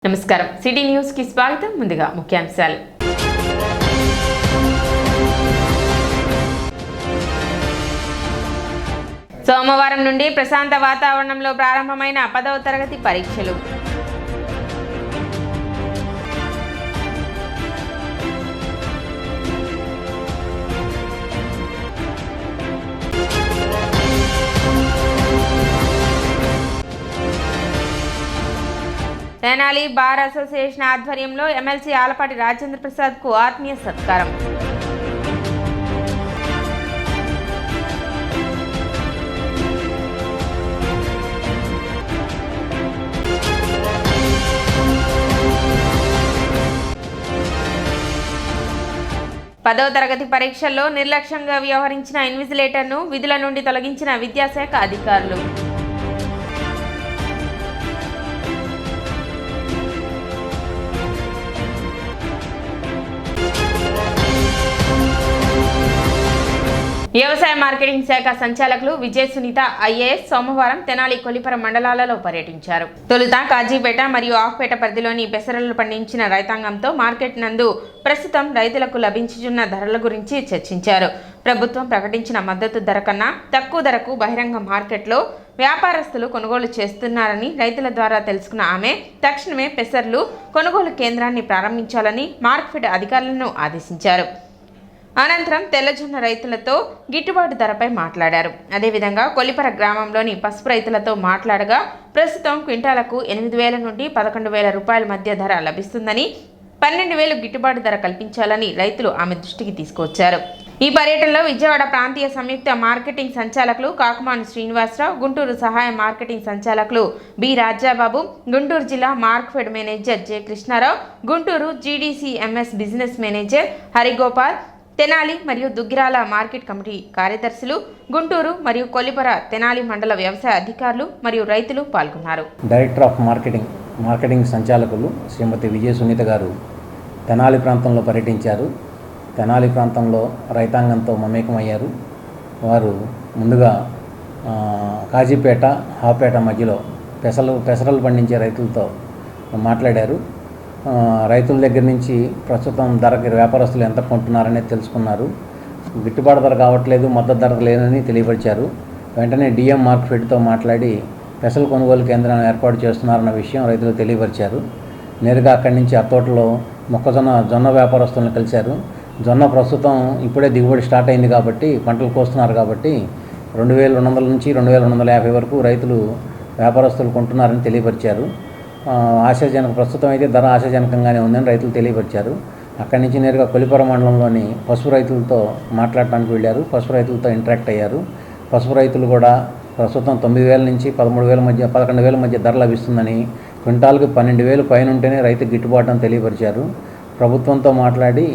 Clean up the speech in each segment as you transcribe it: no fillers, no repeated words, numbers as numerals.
నమస్కారం city news కి స్వాగతం ముందుగా ముఖ్యాంశాలు సోమవారం నుండి ప్రశాంత వాతావరణంలో ప్రారంభమైన 10వ తరగతి పరీక్షలు తెనాలి బార్ అసోసియేషన్ ఆధ్వర్యంలో ఎమ్మెల్సీ ఆలపాటి రాజేంద్ర ప్రసాద్ కు ఆత్మీయ సత్కారం పదవ తరగతి పరీక్షల్లో నిర్లక్ష్యంగా వ్యవహరించిన ఇన్విజిలేటర్ను విధుల నుండి తొలగించిన విద్యాశాఖ అధికారులు వ్యవసాయ మార్కెటింగ్ శాఖ సంచాలకులు విజయ సునీత ఐఏఎస్ సోమవారం తెనాలి కొలిపర మండలాలలో పర్యటించారు. తొలుత కాజీపేట మరియు ఆఫ్పేట పరిధిలోని పెసరలు పండించిన రైతాంగంతో మార్కెట్ నందు ప్రస్తుతం రైతులకు లభించుచున్న ధరల గురించి చర్చించారు. ప్రభుత్వం ప్రకటించిన మద్దతు ధర కన్నా తక్కువ ధరకు బహిరంగ మార్కెట్లో వ్యాపారస్తులు కొనుగోలు చేస్తున్నారని రైతుల ద్వారా తెలుసుకున్న ఆమె తక్షణమే పెసర్లు కొనుగోలు కేంద్రాన్ని ప్రారంభించాలని మార్కెట్ అధికారులను ఆదేశించారు. అనంతరం తెల్లజొన్న రైతులతో గిట్టుబాటు ధరపై మాట్లాడారు. అదేవిధంగా కొలిపర గ్రామంలోని పసుపు రైతులతో మాట్లాడగా ప్రస్తుతం క్వింటాలకు 8,000 నుండి 11,000 రూపాయల మధ్య ధర లభిస్తుందని 12,000 గిట్టుబాటు ధర కల్పించాలని రైతులు ఆమె దృష్టికి తీసుకొచ్చారు. ఈ పర్యటనలో విజయవాడ ప్రాంతీయ సంయుక్త మార్కెటింగ్ సంచాలకులు కాకుమాను శ్రీనివాసరావు, గుంటూరు సహాయ మార్కెటింగ్ సంచాలకులు బి రాజాబాబు, గుంటూరు జిల్లా market manager J Krishnarao, Guntur GDCMS business manager Harigopal, Tenali మరియు దుగ్గిరాల మార్కెట్ కమిటీ కార్యదర్శులు, గుంటూరు మరియు కొలిపర తెనాలి మండల వ్యవసాయ అధికారులు మరియు రైతులు పాల్గొన్నారు. డైరెక్టర్ ఆఫ్ మార్కెటింగ్ సంచాలకులు శ్రీమతి విజయ సునీత గారు తెనాలి ప్రాంతంలో పర్యటించారు. తెనాలి ప్రాంతంలో రైతాంగంతో మమేకమయ్యారు. వారు ముందుగా కాజీపేట హాపేట మధ్యలో పెసరలు పండించే రైతులతో మాట్లాడారు. రైతుల దగ్గర నుంచి ప్రస్తుతం ధరకి వ్యాపారస్తులు ఎంత కొంటున్నారనేది తెలుసుకున్నారు. గిట్టుబాటు ధర కావట్లేదు, మద్దతు ధర లేదని తెలియపరిచారు. వెంటనే డిఎం మార్కెట్తో మాట్లాడి పెసల కొనుగోలు కేంద్రాన్ని ఏర్పాటు చేస్తున్నారన్న విషయం రైతులు తెలియపరిచారు. నేరుగా అక్కడి నుంచి అత్తోటలో జొన్న వ్యాపారస్తులను కలిశారు. జొన్న ప్రస్తుతం ఇప్పుడే దిగుబడి స్టార్ట్ అయింది కాబట్టి పంటలు కోస్తున్నారు కాబట్టి 2,200 నుంచి 2,250 వరకు రైతులు వ్యాపారస్తులు కొంటున్నారని తెలియపరిచారు. ఆశాజనక ప్రస్తుతం అయితే ధర ఆశాజనకంగానే ఉందని రైతులు తెలియపరిచారు. అక్కడి నుంచి నేరుగా కొలిపర మండలంలోని పసుపు రైతులతో మాట్లాడటానికి వెళ్ళారు. పసుపు రైతులతో ఇంటరాక్ట్ అయ్యారు. పసుపు రైతులు కూడా ప్రస్తుతం 9,000 నుంచి 13,000 మధ్య 11,000 మధ్య ధర లభిస్తుందని, క్వింటాల్కి 12,000 పైన ఉంటేనే రైతుకు గిట్టుబాటు అని తెలియపరిచారు. ప్రభుత్వంతో మాట్లాడి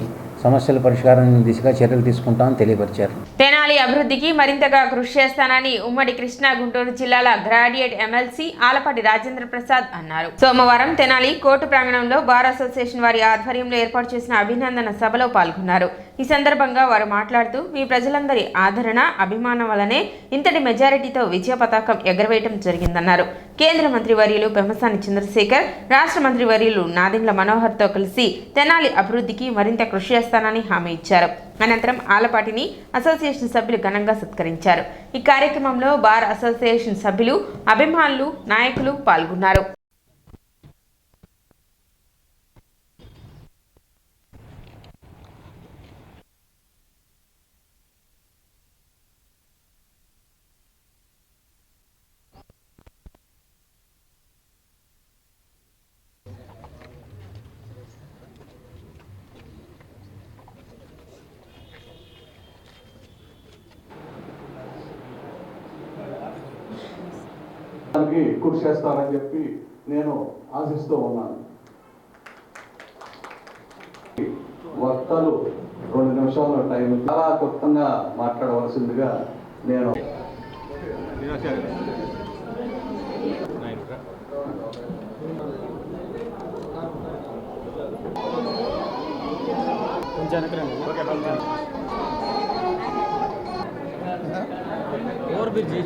సమస్యల పరిష్కారం దిశగా చర్యలు తీసుకుంటామని తెలియపరిచారు. తెనాలి అభివృద్ధికి మరింతగా కృషి చేస్తానని ఉమ్మడి కృష్ణా గుంటూరు జిల్లాల గ్రాడ్యుయేట్ ఎమ్మెల్సీ ఆలపాటి రాజేంద్ర ప్రసాద్ అన్నారు. సోమవారం తెనాలి కోర్టు ప్రాంగణంలో బార్ అసోసియేషన్ వారి ఆధ్వర్యంలో ఏర్పాటు చేసిన అభినందన సభలో పాల్గొన్నారు. ఈ సందర్భంగా వారు మాట్లాడుతూ మీ ప్రజలందరి ఆదరణ, అభిమానం వల్లనే ఇంతటి మెజారిటీతో విజయ పతాకం ఎగరవేయడం జరిగిందన్నారు. కేంద్ర మంత్రి వర్యులు పెమ్మసాని చంద్రశేఖర్, రాష్ట్ర మంత్రి వర్యులు నాదెండ్ల మనోహర్తో కలిసి తెనాలి అభివృద్ధికి మరింత కృషి చేస్తానని హామీ ఇచ్చారు. అనంతరం ఆలపాటిని అసోసియేషన్ సభ్యులు ఘనంగా సత్కరించారు. ఈ కార్యక్రమంలో బార్ అసోసియేషన్ సభ్యులు, అభిమానులు, నాయకులు పాల్గొన్నారు. కృషి చేస్తానని చెప్పి నేను ఆశిస్తూ ఉన్నాను. వక్తలు 2 నిమిషాల టైం చాలా క్లుప్తంగా మాట్లాడవలసిందిగా నేను और भी जी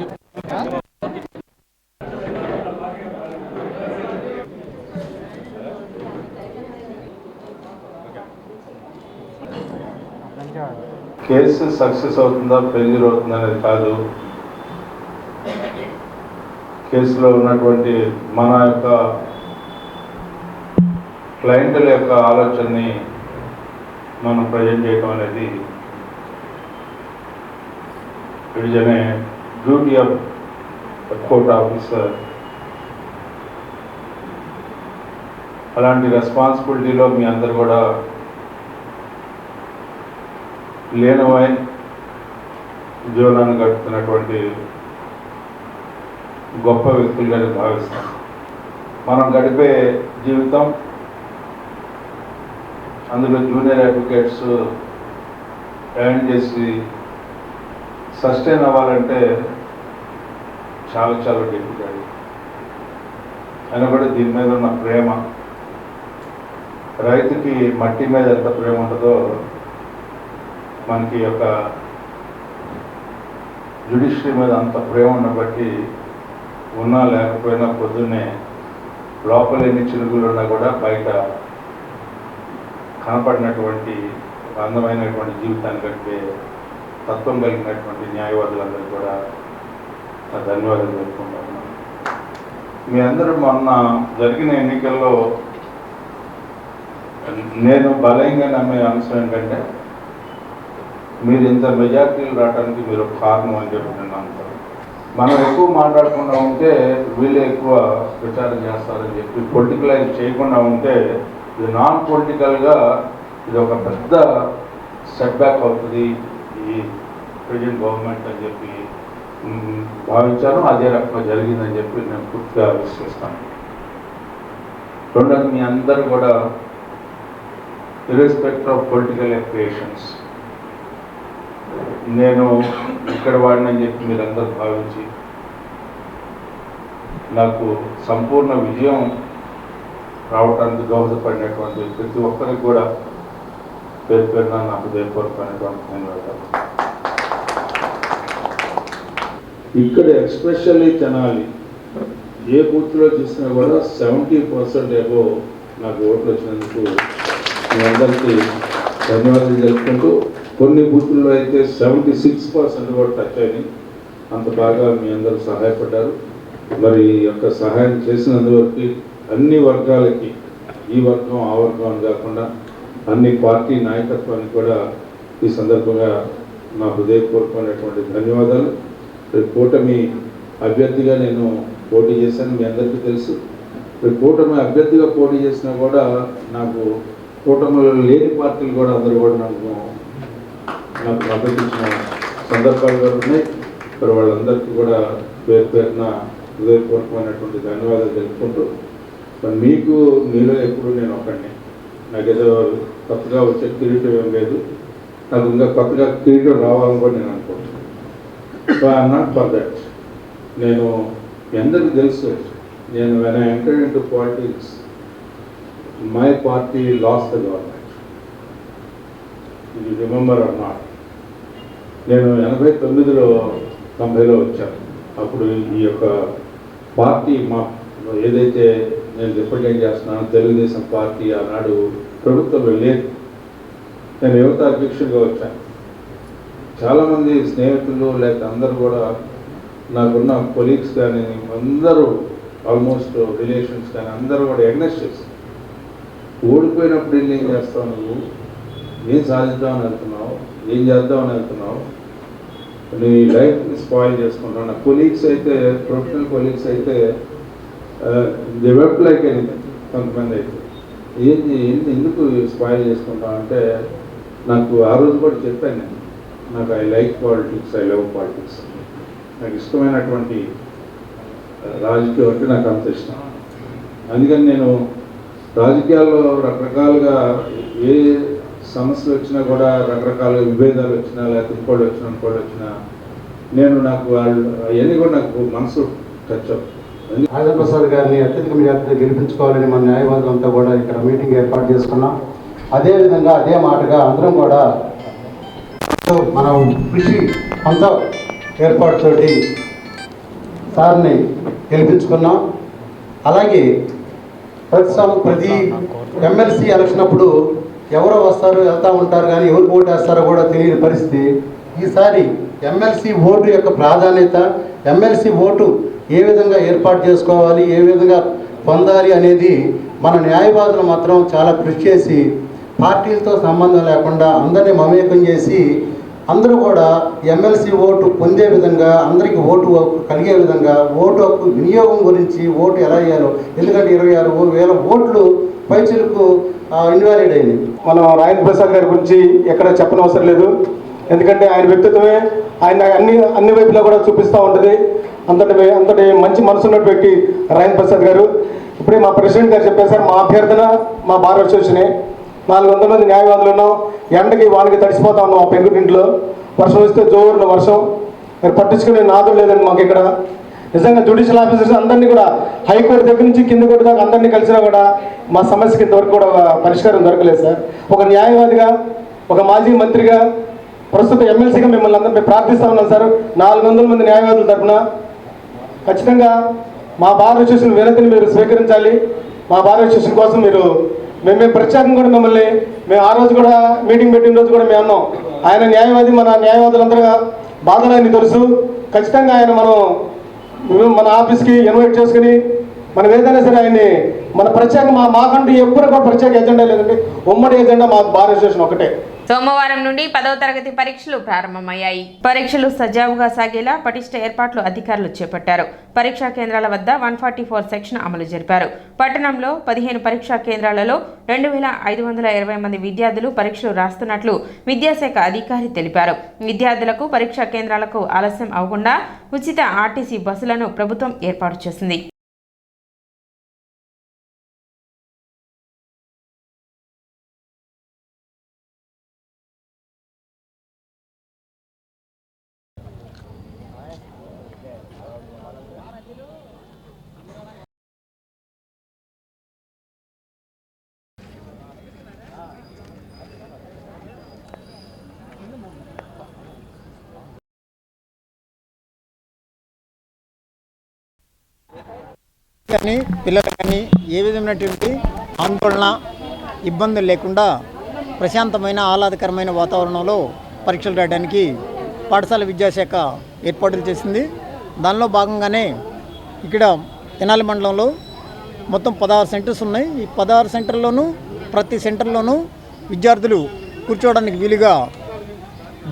కేసు సక్సెస్ అవుతుందా ఫెయిల్యూర్ అవుతుందా అనేది కాదు, కేసులో ఉన్నటువంటి మన యొక్క క్లయింట్ల యొక్క ఆలోచనని మనం ప్రజెంట్ చేయడం అనేది ఇట్ ఈజ్ అనే డ్యూటీ ఆఫ్ కోర్ట్ ఆఫీసర్. అలాంటి రెస్పాన్సిబిలిటీలో మీ అందరు కూడా లీనమై జీవనాన్ని గడుపుతున్నటువంటి గొప్ప వ్యక్తులుగా భావిస్తాం. మనం గడిపే జీవితం, అందులో జూనియర్ అడ్వకేట్స్ ఎర్న్ చేసి సస్టైన్ అవ్వాలంటే చాలా చాలా డిఫికల్ట్. అయినా కూడా దీని మీద ఉన్న ప్రేమ, రైతుకి మట్టి మీద ఎంత ప్రేమ ఉంటుందో మనకి యొక్క జ్యుడిషియరీ మీద అంత ప్రేమ ఉండబట్టి ఉన్నా లేకపోయినా పొద్దున్నే లోపల ఎన్ని చినుకులు ఉన్నా కూడా బయట కనపడినటువంటి అందమైనటువంటి జీవితాన్ని గడిపే తత్వం కలిగినటువంటి న్యాయవాదులందరూ కూడా ధన్యవాదాలు చెప్పుకుంటున్నాను. మీ అందరూ మొన్న జరిగిన ఎన్నికల్లో నేను బలంగా నమ్మే అంశం ఏంటంటే మీరు ఇంత మెజార్టీలు రావడానికి మీరు కారణం అని చెప్పి నేను నమ్ముతాను. మనం ఎక్కువ మాట్లాడకుండా ఉంటే వీళ్ళే ఎక్కువ ప్రచారం చేస్తారని చెప్పి పొలిటికలైజ్ చేయకుండా ఉంటే ఇది నాన్ పొలిటికల్గా ఇది ఒక పెద్ద సెట్బ్యాక్ అవుతుంది ఈ ప్రజెంట్ గవర్నమెంట్ అని చెప్పి భావించాను. అదే రకంగా జరిగిందని చెప్పి నేను పూర్తిగా విశ్వసిస్తాను. రెండోది, మీ అందరూ కూడా ఇర్రెస్పెక్ట్ ఆఫ్ పొలిటికల్ ఎఫిలియేషన్స్ నేను ఇక్కడ వాడినని చెప్పి మీరందరూ భావించి నాకు సంపూర్ణ విజయం రావడానికి దోహదపడినటువంటి ప్రతి ఒక్కరికి కూడా పేరు పేరున నా హృదయపూర్వకమైనటువంటి ధన్యవాదాలు. ఇక్కడ ఎక్స్పెషల్లీ తెనాలి ఏ బూత్లో చూసినా కూడా 70% ఏవో నాకు ఓట్లు వచ్చినందుకు మీ అందరికీ ధన్యవాదాలు తెలుపుకుంటూ, కొన్ని బూతుల్లో అయితే 76% కూడా టచ్ అయినాయి. అంత బాగా మీ అందరూ సహాయపడ్డారు. మరి ఈ యొక్క సహాయం చేసినందువరకు అన్ని వర్గాలకి, ఈ వర్గం ఆ వర్గం అని కాకుండా అన్ని పార్టీ నాయకత్వానికి కూడా ఈ సందర్భంగా నా హృదయపూర్వకమైనటువంటి ధన్యవాదాలు. కూటమి అభ్యర్థిగా నేను పోటీ చేశాను, మీ అందరికీ తెలుసు. కూటమి అభ్యర్థిగా పోటీ చేసినా కూడా నాకు కూటమిలో లేని పార్టీలు కూడా అందరూ కూడా నాకు మద్దతిచ్చిన సందర్భాలు కూడా ఉన్నాయి. మరి వాళ్ళందరికీ కూడా పేరు పేరున హృదయపూర్వకమైనటువంటి ధన్యవాదాలు తెలుపుకుంటూ, మరి మీకు మీలో ఎప్పుడు నేను ఒకడిని, నాకేదో కొత్తగా వచ్చే కిరీటం ఏం లేదు, నాకు ఇంకా కొత్తగా కిరీటం రావాలని కూడా నేను అనుకుంటున్నాను. So I'm not for that. నేను అందరికీ తెలుసు, నేను when I entered into politics my party lost the government. You remember or not? నేను 89లో 90లో వచ్చాను. అప్పుడు ఈ యొక్క పార్టీ మా ఏదైతే నేను రిప్రజెంట్ చేస్తున్నానో తెలుగుదేశం పార్టీ ఆనాడు ప్రభుత్వంలో లేదు. నేను యువత అధ్యక్షుడిగా వచ్చాను. చాలామంది స్నేహితులు లేక అందరూ కూడా నాకున్న కొలీగ్స్ కానీ అందరూ ఆల్మోస్ట్ రిలేషన్స్ కానీ అందరూ కూడా ఎగ్నెస్ట్ చేస్తారు. ఓడిపోయినప్పుడు వెళ్ళి ఏం చేస్తావు, నువ్వు ఏం సాధిద్దామని వెళ్తున్నావు, ఏం చేద్దామని వెళ్తున్నావు, నీ లైఫ్ని స్పాయిల్ చేసుకుంటావు. నా కొలీగ్స్ అయితే, ప్రొఫెషనల్ కొలీగ్స్ అయితే ది వెబ్ లైక్ ఎనీథింగ్. కొంతమంది అయితే ఏంటి ఎందుకు స్పాయిల్ చేసుకుంటావు అంటే, నాకు ఆ రోజు కూడా చెప్పాను నేను, నాకు I like politics, I love politics. నాకు ఇష్టమైనటువంటి రాజకీయం అంటే నాకు అంత ఇష్టం. అందుకని నేను రాజకీయాల్లో రకరకాలుగా ఏ సమస్యలు వచ్చినా కూడా, రకరకాల విభేదాలు వచ్చినా, లేకపోతే ఇంకోళ్ళు వచ్చినా నాకు వాళ్ళు అవన్నీ కూడా నాకు మనసు టచ్ అప్. రాజేంద్ర ప్రసాద్ గారిని అత్యధిక మెజార్టీతో గెలిపించుకోవాలని మన న్యాయవాదులంతా కూడా ఇక్కడ మీటింగ్ ఏర్పాటు చేసుకున్నాం. అదేవిధంగా అదే మాటగా అందరం కూడా మనం కృషి అంత ఏర్పాటుతోటి సార్ని గెలిపించుకున్నాం. అలాగే ప్రతి ఎమ్మెల్సీ ఎలక్షన్ అప్పుడు ఎవరో వస్తారు వెళ్తూ ఉంటారు కానీ ఎవరు ఓటు వేస్తారో కూడా తెలియని పరిస్థితి. ఈసారి ఎమ్మెల్సీ ఓటు యొక్క ప్రాధాన్యత, ఎమ్మెల్సీ ఓటు ఏ విధంగా ఏర్పాటు చేసుకోవాలి, ఏ విధంగా పొందాలి అనేది మన న్యాయవాదులు మాత్రం చాలా కృషి చేసి పార్టీలతో సంబంధం లేకుండా అందరినీ మమేకం చేసి అందరూ కూడా ఎమ్మెల్సీ ఓటు పొందే విధంగా, అందరికీ ఓటు హక్కు కలిగే విధంగా, ఓటు హక్కు వినియోగం గురించి ఓటు ఎలా వేయాలో, ఎందుకంటే 26,000 ఓట్లు పైచులకు ఇన్వాలిడ్ అయింది. మనం రాజేంద్ర ప్రసాద్ గారి గురించి ఎక్కడ చెప్పనవసరం లేదు. ఎందుకంటే ఆయన వ్యక్తిత్వమే ఆయన అన్ని వైపులా కూడా చూపిస్తూ ఉంటుంది. అంతటి మంచి మనసున్న వ్యక్తి రాజేంద్ర ప్రసాద్ గారు. ఇప్పుడే మా ప్రెసిడెంట్ గారు చెప్పేశారు, మా అభ్యర్థన మా బార్ అసోసియేషనే. 400 మంది న్యాయవాదులు ఉన్నాం. ఎండకి వానికి తడిసిపోతా ఉన్నాం. ఆ పెంకుటింట్లో వర్షం వస్తే జోరున వర్షం, మరి పట్టించుకునే నాదుడు లేదండి మాకు ఇక్కడ. నిజంగా జ్యుడిషియల్ ఆఫీసర్స్ అందరినీ కూడా హైకోర్టు దగ్గర నుంచి కింద కోర్టు దాకా అందరినీ కలిసినా కూడా మా సమస్యకి ఇంతవరకు కూడా పరిష్కారం దొరకలేదు సార్. ఒక న్యాయవాదిగా, ఒక మాజీ మంత్రిగా, ప్రస్తుత ఎమ్మెల్సీగా మిమ్మల్ని అందరినీ ప్రార్థిస్తూ ఉన్నాం సార్. 400 మంది న్యాయవాదుల తరఫున ఖచ్చితంగా మా బార్ అసోసియేషన్ వినతిని మీరు స్వీకరించాలి. మా బార్ అసోసియేషన్ కోసం మేము ప్రత్యేకంగా కూడా మేము ఆ రోజు కూడా మీటింగ్ పెట్టిన రోజు కూడా మేము అన్నాం, ఆయన న్యాయవాది, మన న్యాయవాదులందరూ బాధలు ఆయనకి తెలుసు. ఖచ్చితంగా ఆయన మన ఆఫీస్కి ఇన్వైట్ చేసుకుని మనం ఏదైనా సరే ఆయన్ని మన ప్రత్యేకంగా మాకంటూ ఎప్పుడు కూడా ప్రత్యేక ఎజెండా లేదండి. ఉమ్మడి ఎజెండా మాకు బార్ అసోసియేషన్ ఒకటే. సోమవారం నుండి 10వ తరగతి పరీక్షలు ప్రారంభమయ్యాయి. పరీక్షలు సజావుగా సాగేలా పటిష్ట ఏర్పాట్లు అధికారులు చేపట్టారు. పరీక్షా కేంద్రాల వద్ద 144 సెక్షన్ అమలు జరిపారు. పట్టణంలో 15 పరీక్షా కేంద్రాలలో 2,520 మంది విద్యార్థులు పరీక్షలు రాస్తున్నట్లు విద్యాశాఖ అధికారి తెలిపారు. విద్యార్థులకు పరీక్షా కేంద్రాలకు ఆలస్యం అవ్వకుండా ఉచిత ఆర్టీసీ బస్సులను ప్రభుత్వం ఏర్పాటు చేసింది. కానీ పిల్లలు కానీ ఏ విధమైనటువంటి ఆందోళన ఇబ్బందులు లేకుండా ప్రశాంతమైన ఆహ్లాదకరమైన వాతావరణంలో పరీక్షలు రాయడానికి పాఠశాల విద్యాశాఖ ఏర్పాట్లు చేసింది. దానిలో భాగంగానే ఇక్కడ తెనాలి మండలంలో మొత్తం 16 సెంటర్స్ ఉన్నాయి. ఈ 16 సెంటర్లోనూ ప్రతి సెంటర్లోనూ విద్యార్థులు కూర్చోవడానికి వీలుగా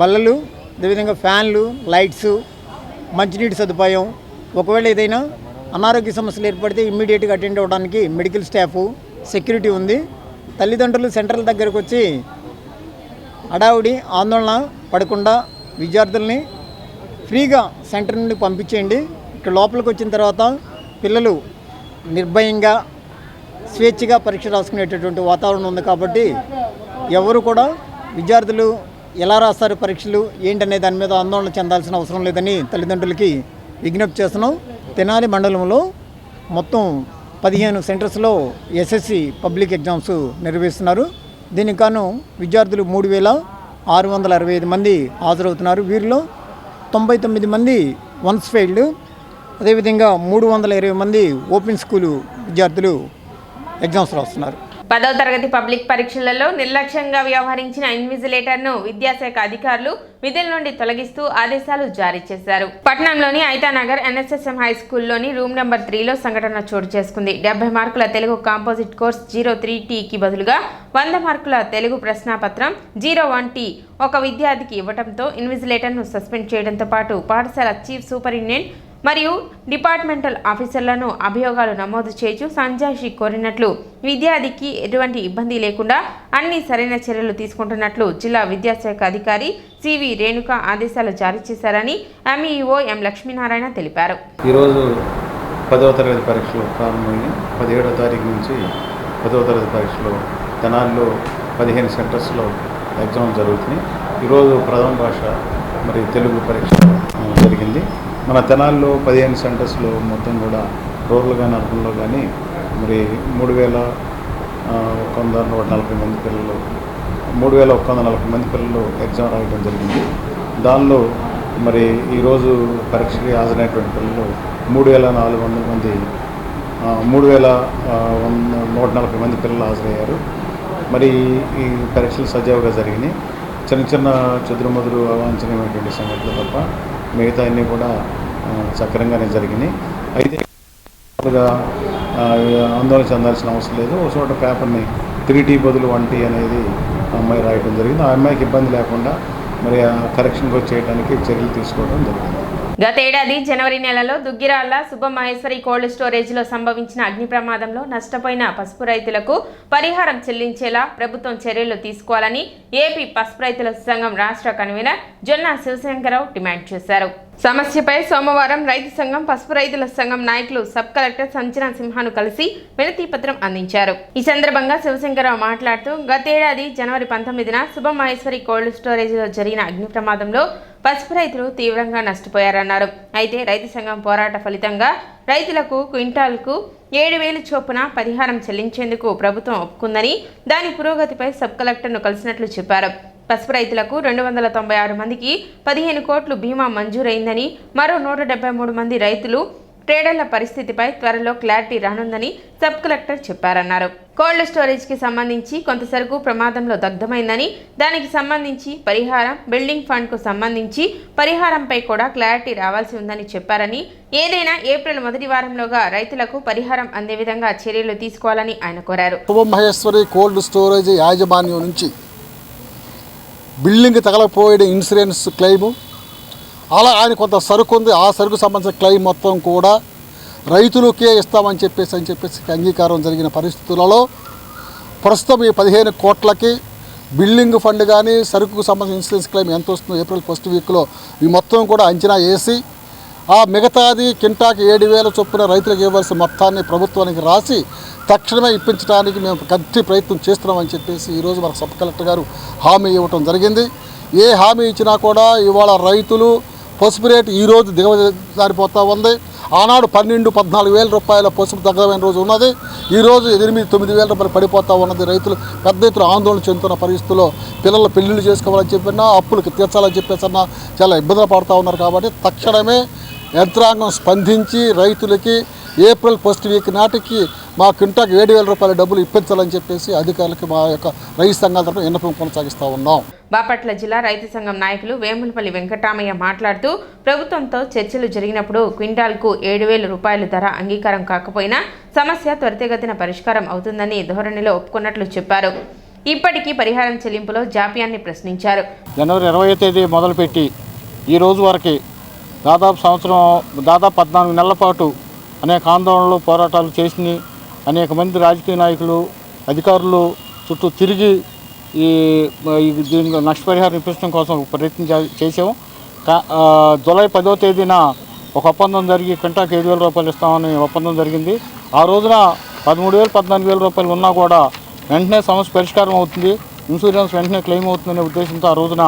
బల్లలు, అదేవిధంగా ఫ్యాన్లు, లైట్స్, మంచినీటి సదుపాయం, ఒకవేళ ఏదైనా అనారోగ్య సమస్యలు ఏర్పడితే ఇమ్మీడియట్గా అటెండ్ అవ్వడానికి మెడికల్ స్టాఫ్, సెక్యూరిటీ ఉంది. తల్లిదండ్రులు సెంటర్ల దగ్గరకు వచ్చి హడావుడి ఆందోళన పడకుండా విద్యార్థుల్ని ఫ్రీగా సెంటర్ నుండి పంపించేయండి. ఇక్కడ లోపలికి వచ్చిన తర్వాత పిల్లలు నిర్భయంగా స్వేచ్ఛగా పరీక్ష రాసుకునేటటువంటి వాతావరణం ఉంది. కాబట్టి ఎవరు కూడా విద్యార్థులు ఎలా రాస్తారు పరీక్షలు ఏంటనే దాని మీద ఆందోళన చెందాల్సిన అవసరం లేదని తల్లిదండ్రులకి విజ్ఞప్తి చేస్తున్నాం. తెనాలి మండలంలో మొత్తం 15 సెంటర్స్లో ఎస్ఎస్సి పబ్లిక్ ఎగ్జామ్స్ నిర్వహిస్తున్నారు. దీనికి గాను విద్యార్థులు 3,665 మంది హాజరవుతున్నారు. వీరిలో 99 మంది వన్స్ ఫెయిల్డ్, అదేవిధంగా 320 మంది ఓపెన్ స్కూలు విద్యార్థులు ఎగ్జామ్స్ రాస్తున్నారు. 10వ తరగతి పబ్లిక్ పరీక్షలలో నిర్లక్ష్యంగా వ్యవహరించిన ఇన్విజిలేటర్ను విద్యాశాఖ అధికారులు విధుల నుండి తొలగిస్తూ ఆదేశాలు జారీ చేశారు. పట్టణంలోని ఐతానగర్ ఎన్ఎస్ఎస్ఎం హై స్కూల్లోని రూమ్ నెంబర్ 3లో సంఘటన చోటు చేసుకుంది. 70 మార్కుల తెలుగు కాంపోజిట్ కోర్స్ 03Tకి బదులుగా 100 మార్కుల తెలుగు ప్రశ్నాపత్రం 01T ఒక విద్యార్థికి ఇవ్వడంతో ఇన్విజిలేటర్ను సస్పెండ్ చేయడంతో పాటు పాఠశాల చీఫ్ సూపరింటెండెంట్ మరియు డిపార్ట్మెంటల్ ఆఫీసర్లను అభియోగాలు నమోదు చేస్తూ సంజాయిషి కోరినట్లు, విద్యార్థికి ఎటువంటి ఇబ్బంది లేకుండా అన్ని సరైన చర్యలు తీసుకుంటున్నట్లు జిల్లా విద్యాశాఖ అధికారి సివి రేణుక ఆదేశాలు జారీ చేశారని ఎంఈఓ ఎం లక్ష్మీనారాయణ తెలిపారు. ఈరోజు 10వ తరగతి పరీక్షలు ప్రారంభమైంది. 17వ తారీఖు నుంచి 10వ తరగతి పరీక్షలు తెనాలిలో 15 సెంటర్స్లో ఎగ్జామ్ జరుగుతున్నాయి. ఈరోజు ప్రథమ భాష మరి తెలుగు పరీక్ష జరిగింది. మన తెనాలిలో 15 సెంటర్స్లో మొత్తం కూడా రూరల్ కానీ అర్బన్లో కానీ మరి 3,140 మంది పిల్లలు 3,140 మంది పిల్లలు ఎగ్జామ్ రాయడం జరిగింది. దానిలో మరి ఈరోజు పరీక్షకి హాజరైనటువంటి పిల్లలు 3,400 మంది 3,140 మంది పిల్లలు హాజరయ్యారు. మరి ఈ పరీక్షలు సజావుగా జరిగినాయి. చిన్న చిన్న చెదురుమదురు అవాంఛనీయమైనటువంటి సంఘటనలు తప్ప మిగతా అన్నీ కూడా సక్రమంగానే జరిగినాయి. అయితే ఆందోళన చెందాల్సిన అవసరం లేదు. ఒక చోట పేపర్ని 3T బదులు 1T అనేది అమ్మాయి రాయడం జరిగింది. ఆ అమ్మాయికి ఇబ్బంది లేకుండా మరి కరెక్షన్గా చేయడానికి చర్యలు తీసుకోవడం జరిగింది. గతేడాది జనవరి నెలలో దుగ్గిరాల సుబ్బమహేశ్వరి కోల్డ్ స్టోరేజ్లో సంభవించిన అగ్ని ప్రమాదంలో నష్టపోయిన పసుపు రైతులకు పరిహారం చెల్లించేలా ప్రభుత్వం చర్యలు తీసుకోవాలని ఏపీ పసుపు రైతుల సంఘం రాష్ట్ర కన్వీనర్ జొన్న శివశంకరరావు డిమాండ్ చేశారు. సమస్యపై సోమవారం రైతు సంఘం పసుపు రైతుల సంఘం నాయకులు సబ్ కలెక్టర్ సంచన సింహాను కలిసి వినతి పత్రం అందించారు. ఈ సందర్భంగా శివశంకరరావు మాట్లాడుతూ గతేడాది జనవరి 19న సుబ్బమహేశ్వరి కోల్డ్ స్టోరేజ్లో జరిగిన అగ్ని ప్రమాదంలో పసుపు రైతులు తీవ్రంగా నష్టపోయారన్నారు. అయితే రైతు సంఘం పోరాట ఫలితంగా రైతులకు క్వింటాల్కు 7,000 చొప్పున పరిహారం చెల్లించేందుకు ప్రభుత్వం ఒప్పుకుందని, దాని పురోగతిపై సబ్ కలెక్టర్ను కలిసినట్లు చెప్పారు. పసుపు రైతులకు 296 మందికి 15 కోట్లు బీమా మంజూరైందని, మరో 173 మంది రైతులు ట్రేడర్ల పరిస్థితిపై త్వరలో క్లారిటీ రానుందని సబ్ కలెక్టర్ చెప్పారన్నారు. కోల్డ్ స్టోరేజ్కి సంబంధించి కొంత సరుకు ప్రమాదంలో దగ్ధమైందని, దానికి సంబంధించి పరిహారం, బిల్డింగ్ ఫండ్కు సంబంధించి పరిహారంపై కూడా క్లారిటీ రావాల్సి ఉందని చెప్పారని, ఏదైనా ఏప్రిల్ మొదటి వారంలోగా రైతులకు పరిహారం అందే విధంగా చర్యలు తీసుకోవాలని ఆయన కోరారు. సుబ్బమహేశ్వరి కోల్డ్ స్టోరేజ్ యాజమాన్యం నుంచి బిల్డింగ్ తగలపోయే ఇన్సూరెన్స్ క్లెయిము, అలా ఆయన కొంత సరుకు ఉంది, ఆ సరుకు సంబంధించిన క్లెయిమ్ మొత్తం కూడా రైతులకే ఇస్తామని చెప్పేసి అంగీకారం జరిగిన పరిస్థితులలో ప్రస్తుతం ఈ 15 కోట్లకి బిల్డింగ్ ఫండ్ కానీ సరుకుకు సంబంధించిన ఇన్సూరెన్స్ క్లెయిమ్ ఎంత వస్తుందో ఏప్రిల్ ఫస్ట్ వీక్లో ఈ మొత్తం కూడా అంచనా వేసి ఆ మిగతాది కింటాకి 7,000 చొప్పున రైతులకు ఇవ్వాల్సిన మొత్తాన్ని ప్రభుత్వానికి రాసి తక్షణమే ఇప్పించడానికి మేము గట్టి ప్రయత్నం చేస్తున్నామని చెప్పేసి ఈరోజు మనకు సబ్ కలెక్టర్ గారు హామీ ఇవ్వటం జరిగింది. ఏ హామీ ఇచ్చినా కూడా ఇవాళ రైతులు పసుపు రేటు ఈరోజు దిగజారిపోతూ ఉంది. ఆనాడు 12-14 రూపాయల పసుపు తగ్గమైన రోజు ఉన్నది, ఈరోజు 8-9 వేల రూపాయలు పడిపోతూ ఉన్నది. రైతులు పెద్ద ఎత్తున ఆందోళన చెందుతున్న పరిస్థితుల్లో పిల్లల పెళ్లిళ్ళు చేసుకోవాలని చెప్పినా, అప్పులకు తీర్చాలని చెప్పేసన్నా చాలా ఇబ్బందులు పడుతూ ఉన్నారు. కాబట్టి తక్షణమే యంత్రాంగం స్పందించి రైతులకి ఏప్రిల్ ఫస్ట్ వీక్ నాటికి మా క్వింటాకి 7,000 రూపాయల డబ్బులు ఇప్పించాలని చెప్పేసి అధికారులకి మా యొక్క రైతు సంఘాల తరఫున విన్నపం కొనసాగిస్తూ ఉన్నాం. బాపట్ల జిల్లా రైతు సంఘం నాయకులు వేములపల్లి వెంకటరామయ్య మాట్లాడుతూ ప్రభుత్వంతో చర్చలు జరిగినప్పుడు క్వింటాల్కు 7,000 రూపాయల ధర అంగీకారం కాకపోయినా సమస్య త్వరితగతిన పరిష్కారం అవుతుందని ధోరణిలో ఒప్పుకున్నట్లు చెప్పారు. ఇప్పటికీ పరిహారం చెల్లింపులో జాప్యాన్ని ప్రశ్నించారు. జనవరి 20వ తేదీ మొదలుపెట్టి ఈ రోజు వరకు దాదాపు 14 నెలల పాటు అనేక ఆందోళనలు పోరాటాలు చేసి అనేక మంది రాజకీయ నాయకులు అధికారులు చుట్టూ తిరిగి దీనికి నష్టపరిహారం ఇప్పించడం కోసం ప్రయత్నం చేసాము. జూలై 10వ తేదీన ఒక ఒప్పందం జరిగి క్వింటాకి 7,000 రూపాయలు ఇస్తామని ఒప్పందం జరిగింది. ఆ రోజున 13,000-14,000 రూపాయలు ఉన్నా కూడా వెంటనే సమస్య పరిష్కారం అవుతుంది, ఇన్సూరెన్స్ వెంటనే క్లెయిమ్ అవుతుందనే ఉద్దేశంతో ఆ రోజున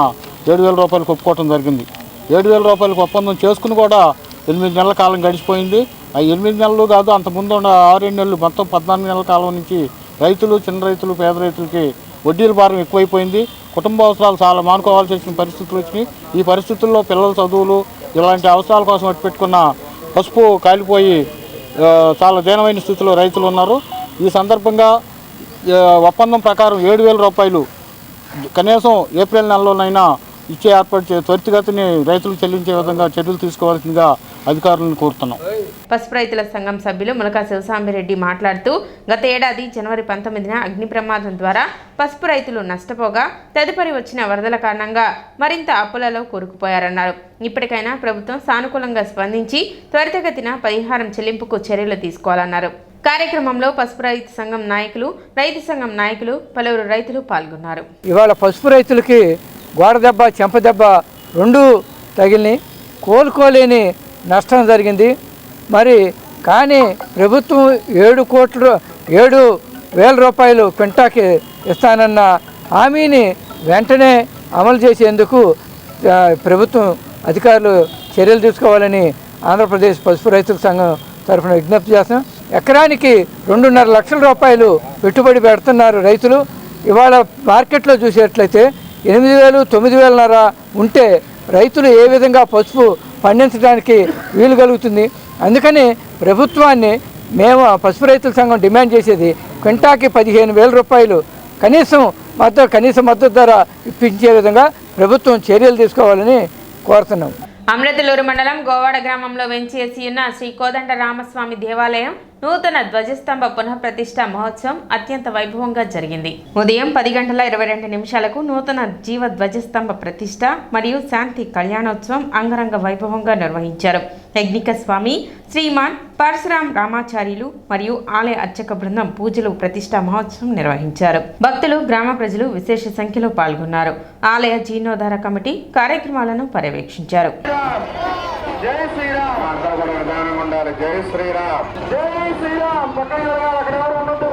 7,000 రూపాయలకు ఒప్పుకోవడం జరిగింది. 7,000 రూపాయలకు ఒప్పందం చేసుకుని కూడా 8 నెలల కాలం గడిచిపోయింది. ఆ 8 నెలలు కాదు, అంతకుముందు ఉన్న 6-7 నెలలు మొత్తం 14 నెలల కాలం నుంచి రైతులు, చిన్న రైతులు, పేద రైతులకి వడ్డీల భారం ఎక్కువైపోయింది. కుటుంబ అవసరాలు చాలా మానుకోవాల్సి వచ్చిన పరిస్థితులు వచ్చినాయి. ఈ పరిస్థితుల్లో పిల్లల చదువులు ఇలాంటి అవసరాల కోసం అట్టు పెట్టుకున్న పసుపు కాలిపోయి చాలా దీనమైన స్థితిలో రైతులు ఉన్నారు. ఈ సందర్భంగా ఒప్పందం ప్రకారం 7,000 రూపాయలు కనీసం ఏప్రిల్ నెలలోనైనా ఇచ్చే ఏర్పాటు త్వరితగతిని రైతులు చెల్లించే విధంగా చర్యలు తీసుకోవాల్సిందిగా అధికారులను కోరుతున్నాం. పసుపు రైతుల సంఘం సభ్యులు ములకా శివసాంబిరెడ్డి మాట్లాడుతూ గత ఏడాది జనవరి 19న అగ్ని ప్రమాదం ద్వారా పసుపు రైతులు నష్టపోగా తదుపరి వచ్చిన వరదల కారణంగా మరింత అప్పులలో కూరుకుపోయారన్నారు. ఇప్పటికైనా ప్రభుత్వం సానుకూలంగా స్పందించి త్వరితగతిన పరిహారం చెల్లింపుకు చర్యలు తీసుకోవాలన్నారు. కార్యక్రమంలో పసుపు రైతు సంఘం నాయకులు, రైతు సంఘం నాయకులు, పలువురు రైతులు పాల్గొన్నారు. ఇవాళ పసుపు రైతులకి గోడ దెబ్బ, చెంప దెబ్బ రెండు తగిలిని, కోలుకోలేని నష్టం జరిగింది. మరి కానీ ప్రభుత్వం 7,000 రూపాయలు క్వింటాకి ఇస్తానన్న హామీని వెంటనే అమలు చేసేందుకు ప్రభుత్వం అధికారులు చర్యలు తీసుకోవాలని ఆంధ్రప్రదేశ్ పసుపు రైతుల సంఘం తరఫున విజ్ఞప్తి చేస్తున్నాం. ఎకరానికి 2.5 లక్షల రూపాయలు పెట్టుబడి పెడుతున్నారు రైతులు. ఇవాళ మార్కెట్లో చూసేట్లయితే 8,000, 9,500 ఉంటే రైతులు ఏ విధంగా పసుపు పండించడానికి వీలు కలుగుతుంది. అందుకని ప్రభుత్వాన్ని మేము పసుపు రైతుల సంఘం డిమాండ్ చేసేది క్వింటాకి 15,000 రూపాయలు కనీస మద్దతు ధర ఇప్పించే విధంగా ప్రభుత్వం చర్యలు తీసుకోవాలని కోరుతున్నాం. అమృతలూరు మండలం గోవాడ గ్రామంలో వెంచేసి ఉన్న శ్రీ కోదండ రామస్వామి దేవాలయం నూతన ధ్వజస్తంభ పునఃప్రతిష్ఠ మహోత్సవం అత్యంత వైభవంగా జరిగింది. ఉదయం 10:22 నూతన జీవ ధ్వజస్తంభ ప్రతిష్ఠ మరియు శాంతి కళ్యాణోత్సవం అంగరంగ వైభవంగా నిర్వహించారు. యజ్ఞిక స్వామి శ్రీమాన్ పరశురాం రామాచార్యులు మరియు ఆలయ అర్చక బృందం పూజలు ప్రతిష్ఠా మహోత్సవం నిర్వహించారు. భక్తులు గ్రామ ప్రజలు విశేష సంఖ్యలో పాల్గొన్నారు. ఆలయ జీర్ణోద్ధార కమిటీ కార్యక్రమాలను పర్యవేక్షించారు. జై శ్రీరామ్ ఉండాలి. జై శ్రీరామ్, జై శ్రీరామ్. పక్కన అక్కడ ఎవరు ఉండదు.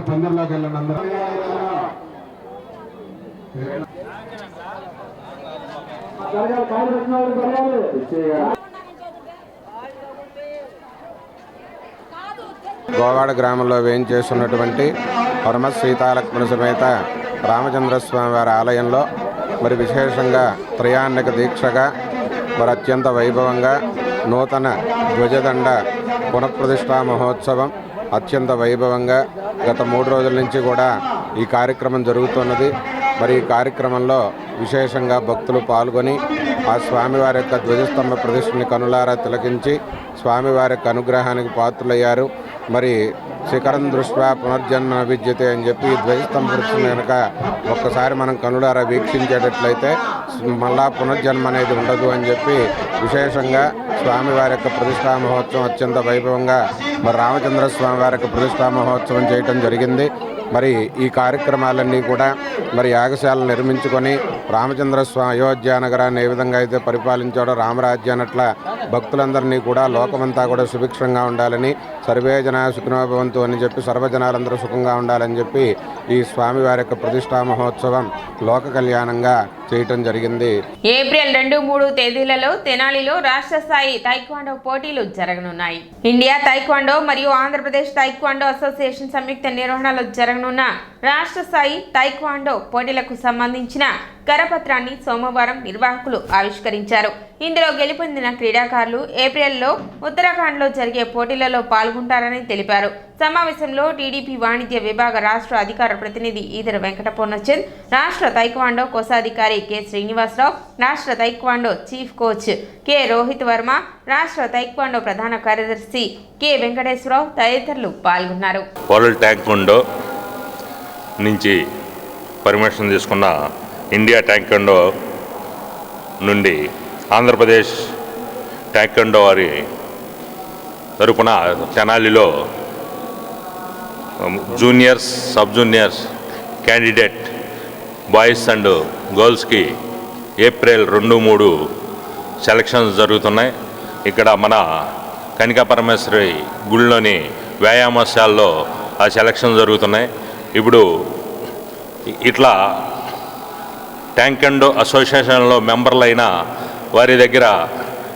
పందిర్లోకి వెళ్ళండి అందరూ. గోవాడ గ్రామంలో వేయించేస్తున్నటువంటి పరమ సీతాలక్ష్మణ సమేత రామచంద్రస్వామి వారి ఆలయంలో మరి విశేషంగా త్రయాన్నిక దీక్షగా మరి అత్యంత వైభవంగా నూతన ధ్వజదండ పునఃప్రతిష్ఠా మహోత్సవం అత్యంత వైభవంగా గత 3 రోజుల నుంచి కూడా ఈ కార్యక్రమం జరుగుతున్నది. మరి ఈ కార్యక్రమంలో విశేషంగా భక్తులు పాల్గొని ఆ స్వామివారి యొక్క ధ్వజస్తంభ ప్రతిష్ఠని కనులారా తిలకించి స్వామివారి యొక్క అనుగ్రహానికి పాత్రులయ్యారు. మరి శిఖరం దృష్ట్యా పునర్జన్మ విద్యతే అని చెప్పి ధ్వజస్తంభ ప్రతిష్ఠని కనుక ఒక్కసారి మనం కనులారా వీక్షించేటట్లయితే మళ్ళా పునర్జన్మ అనేది ఉండదు అని చెప్పి విశేషంగా స్వామివారి యొక్క ప్రతిష్టా మహోత్సవం అత్యంత వైభవంగా మరి రామచంద్ర స్వామి వారి యొక్క ప్రతిష్టా మహోత్సవం చేయటం జరిగింది. మరి ఈ కార్యక్రమాలన్నీ కూడా మరి యాగశాలను నిర్మించుకొని రామచంద్ర స్వామి అయోధ్య నగరాన్ని ఏ విధంగా అయితే పరిపాలించాడో రామరాజ్యాన్ని అట్లా భక్తులందరినీ కూడా లోకమంతా కూడా సుభిక్షంగా ఉండాలని, సర్వే జనా సుఖినో భవంతు అని చెప్పి సర్వజనాలందరూ సుఖంగా ఉండాలని చెప్పి ఈ స్వామివారి యొక్క ప్రతిష్టా మహోత్సవం లోక కళ్యాణంగా చేయటం జరిగింది. ఏప్రిల్ 2-3 తేదీలలో తెనాలిలో రాష్ట్ర స్థాయి తైక్వాండో పోటీలు జరగనున్నాయి. ఇండియా తైక్వాండో మరియు ఆంధ్రప్రదేశ్ తైక్వాండో అసోసియేషన్ సంయుక్త నిర్వహణలో జరగనున్న రాష్ట్ర స్థాయి తైక్వాండో పోటీలకు సంబంధించిన కరపత్రాన్ని సోమవారం నిర్వాహకులు ఆవిష్కరించారు. ఇందులో గెలుపొందిన క్రీడాకారులు ఏప్రిల్లో ఉత్తరాఖండ్లో జరిగే పోటీలలో పాల్గొంటారని తెలిపారు. సమావేశంలో టీడీపీ వాణిజ్య విభాగ రాష్ట్ర అధికార ప్రతినిధి ఈదర వెంకట పూర్ణచంద్, రాష్ట్ర తైక్వాండో కోశాధికారి కె శ్రీనివాసరావు, రాష్ట్ర taekwondo chief coach K Rohit Varma, రాష్ట్ర తైక్వాండో ప్రధాన కార్యదర్శి కె వెంకటేశ్వరరావు తదితరులు పాల్గొన్నారు. వరల్డ్ టైక్వాండో నుంచి పర్మిషన్ తీసుకున్న ఇండియా టైక్వాండో నుండి ఆంధ్రప్రదేశ్ టైక్వాండో వారి తరపున తెనాలిలో juniors, sub juniors candidate boys and గర్ల్స్కి ఏప్రిల్ 2-3 సెలక్షన్స్ జరుగుతున్నాయి. ఇక్కడ మన కనికా పరమేశ్వరి గుడిలోని వ్యాయామశాలలో ఆ సెలక్షన్ జరుగుతున్నాయి. ఇప్పుడు ఇట్లా టైక్వాండో అసోసియేషన్లో మెంబర్లైన వారి దగ్గర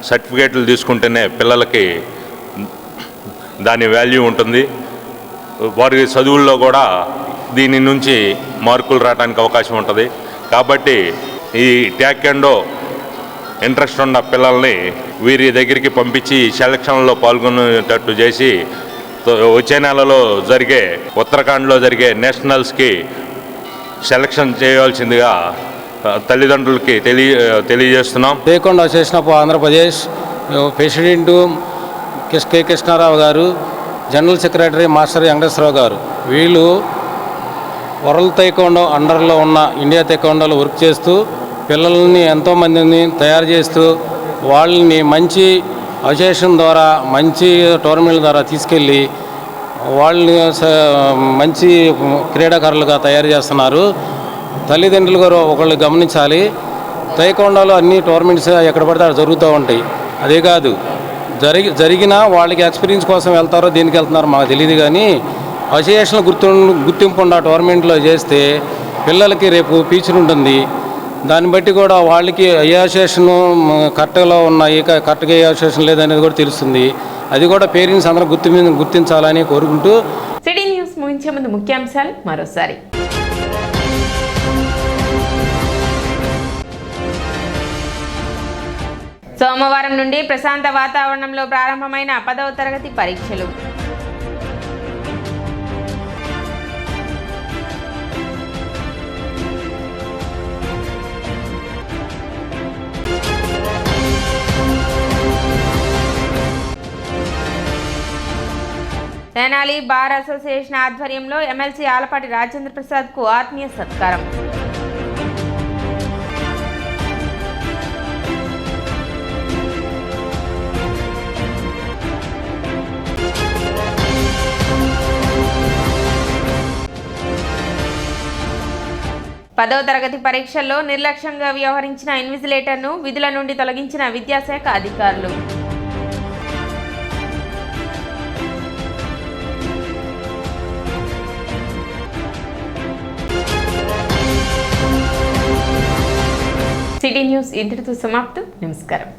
సర్టిఫికేట్లు తీసుకుంటేనే పిల్లలకి దాని వాల్యూ ఉంటుంది. వారి చదువుల్లో కూడా దీని నుంచి మార్కులు రావడానికి అవకాశం ఉంటుంది. కాబట్టి ఈ టైక్వాండో ఇంట్రెస్ట్ ఉన్న పిల్లల్ని వీరి దగ్గరికి పంపించి సెలక్షన్లో పాల్గొనేటట్టు చేసి వచ్చే నెలలో జరిగే ఉత్తరాఖండ్లో జరిగే నేషనల్స్కి సెలక్షన్ చేయవలసిందిగా తల్లిదండ్రులకి తెలియజేస్తున్నాం. Taekwondo association of Andhra Pradesh president K Krishnarao గారు, జనరల్ సెక్రటరీ మాస్టర్ వెంకటేశ్వరరావు గారు, వీళ్ళు వరల్డ్ టైక్వాండో అండర్లో ఉన్న ఇండియా టైక్వాండోలో వర్క్ చేస్తూ పిల్లల్ని ఎంతోమందిని తయారు చేస్తూ వాళ్ళని మంచి అసోసియేషన్ ద్వారా మంచి టోర్నమెంట్ల ద్వారా తీసుకెళ్ళి వాళ్ళని మంచి క్రీడాకారులుగా తయారు చేస్తున్నారు. తల్లిదండ్రులు గారు ఒకళ్ళు గమనించాలి, టైక్వాండోలో అన్ని టోర్నమెంట్స్ ఎక్కడ పడితే అక్కడ జరుగుతూ ఉంటాయి. అదే కాదు జరిగినా వాళ్ళకి ఎక్స్పీరియన్స్ కోసం వెళ్తారో దేనికి వెళ్తున్నారో మాకు తెలియదు, కానీ అసోసియేషన్ గుర్తింపు ఉన్న టోర్నమెంట్లో చేస్తే పిల్లలకి రేపు ఫ్యూచర్ ఉంటుంది. దాన్ని బట్టి కూడా వాళ్ళకి ఏ అసోసియేషన్ కరెక్ట్గా ఉన్నాయి, కరెక్ట్గా ఏ అసోసియేషన్ లేదనేది కూడా తెలుస్తుంది. అది కూడా పేరెంట్స్ అందరూ గుర్తించాలని కోరుకుంటూ సిటీ న్యూస్ ముగించే ముందు ముఖ్యాంశాలు మరోసారి. సోమవారం నుండి ప్రశాంత వాతావరణంలో ప్రారంభమైన 10వ తరగతి పరీక్షలు. తెనాలి బార్ అసోసియేషన్ ఆధ్వర్యంలో ఎమ్మెల్సీ ఆలపాటి రాజేంద్ర ప్రసాద్కు ఆత్మీయ సత్కారం. పదవ తరగతి పరీక్షల్లో నిర్లక్ష్యంగా వ్యవహరించిన ఇన్విజిలేటర్ను విధుల నుండి తొలగించిన విద్యాశాఖ అధికారులు. సిటీ న్యూస్ ఇంతటితో సమాప్తం. నమస్కారం.